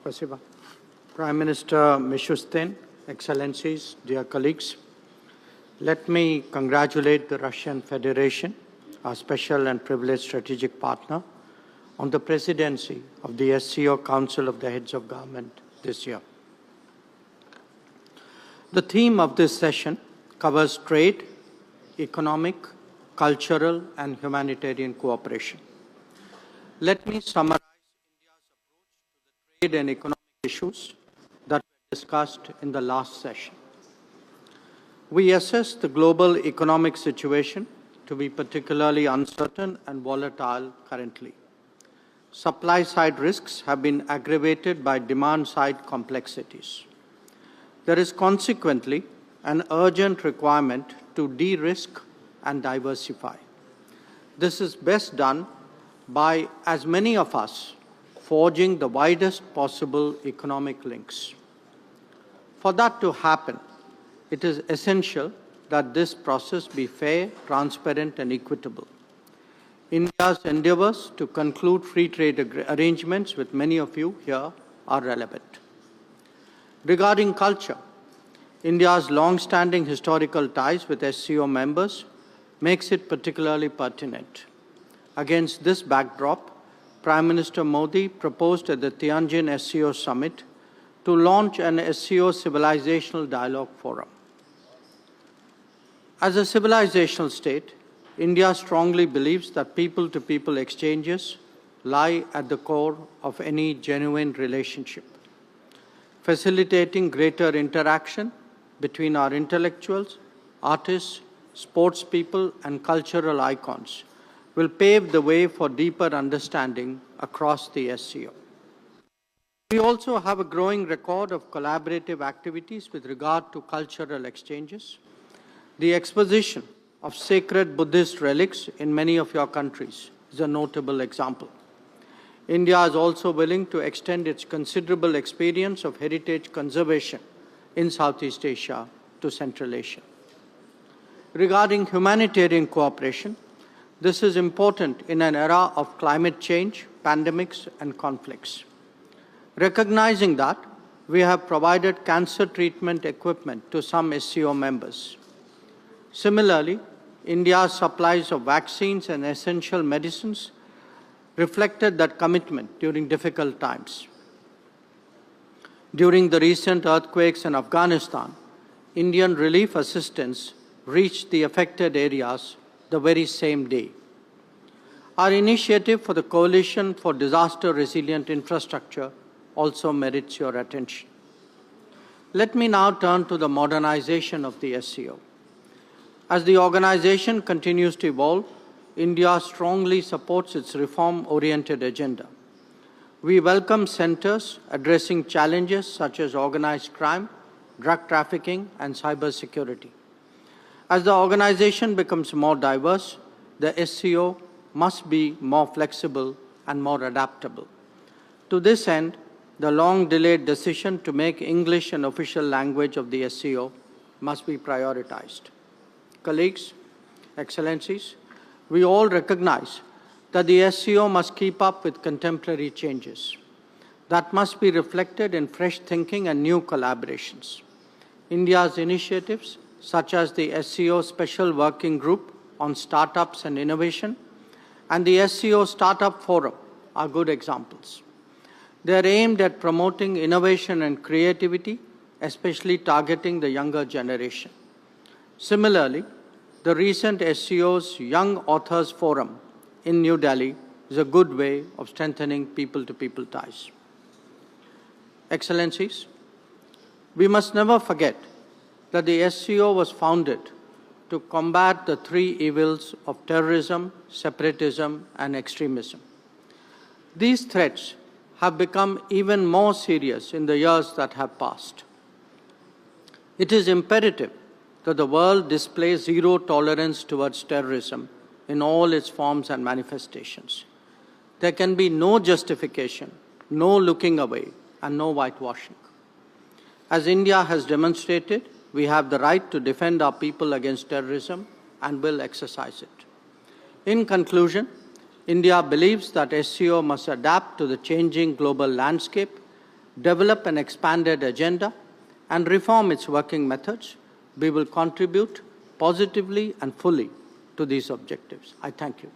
Спасибо. Prime Minister Mishustin, Excellencies, dear colleagues, let me congratulate the Russian Federation, our special and privileged strategic partner, on the presidency of the SCO Council of the Heads of Government this year. The theme of this session covers trade, economic, cultural, and humanitarian cooperation. Let me summarize India's approach to the trade and economic issues that were discussed in the last session. We assess the global economic situation to be particularly uncertain and volatile currently. Supply-side risks have been aggravated by demand-side complexities. There is consequently an urgent requirement to de-risk and diversify. This is best done by as many of us forging the widest possible economic links. For that to happen, it is essential that this process be fair, transparent, and equitable. India's endeavors to conclude free trade arrangements with many of you here are relevant. Regarding culture, India's long-standing historical ties with SCO members makes it particularly pertinent. Against this backdrop, Prime Minister Modi proposed at the Tianjin SCO Summit to launch an SCO Civilizational Dialogue Forum. As a civilizational state, India strongly believes that people-to-people exchanges lie at the core of any genuine relationship. Facilitating greater interaction between our intellectuals, artists, sports people, and cultural icons will pave the way for deeper understanding across the SCO. We also have a growing record of collaborative activities with regard to cultural exchanges. The exposition of sacred Buddhist relics in many of your countries is a notable example. India is also willing to extend its considerable experience of heritage conservation in Southeast Asia to Central Asia. Regarding humanitarian cooperation, this is important in an era of climate change, pandemics, and conflicts. Recognizing that, we have provided cancer treatment equipment to some SCO members. Similarly, India's supplies of vaccines and essential medicines reflected that commitment during difficult times. During the recent earthquakes in Afghanistan, Indian relief assistance reached the affected areas the very same day. Our initiative for the Coalition for Disaster Resilient Infrastructure also merits your attention. Let me now turn to the modernization of the SCO. As the organization continues to evolve, India strongly supports its reform-oriented agenda. We welcome centers addressing challenges such as organized crime, drug trafficking, and cybersecurity. As the organization becomes more diverse, the SCO must be more flexible and more adaptable. To this end, the long-delayed decision to make English an official language of the SCO must be prioritized. Colleagues, Excellencies, we all recognize that the SCO must keep up with contemporary changes. That must be reflected in fresh thinking and new collaborations. India's initiatives, such as the SCO Special Working Group on Startups and Innovation and the SCO Startup Forum, are good examples. They are aimed at promoting innovation and creativity, especially targeting the younger generation. Similarly, the recent SCO's Young Authors Forum in New Delhi is a good way of strengthening people-to-people ties. Excellencies, we must never forget that the SCO was founded to combat the three evils of terrorism, separatism, and extremism. These threats have become even more serious in the years that have passed. It is imperative that the world displays zero tolerance towards terrorism in all its forms and manifestations. There can be no justification, no looking away, and no whitewashing. As India has demonstrated, we have the right to defend our people against terrorism and will exercise it. In conclusion, India believes that SCO must adapt to the changing global landscape develop an expanded agenda, and reform its working methods, we will contribute positively and fully to these objectives. I thank you.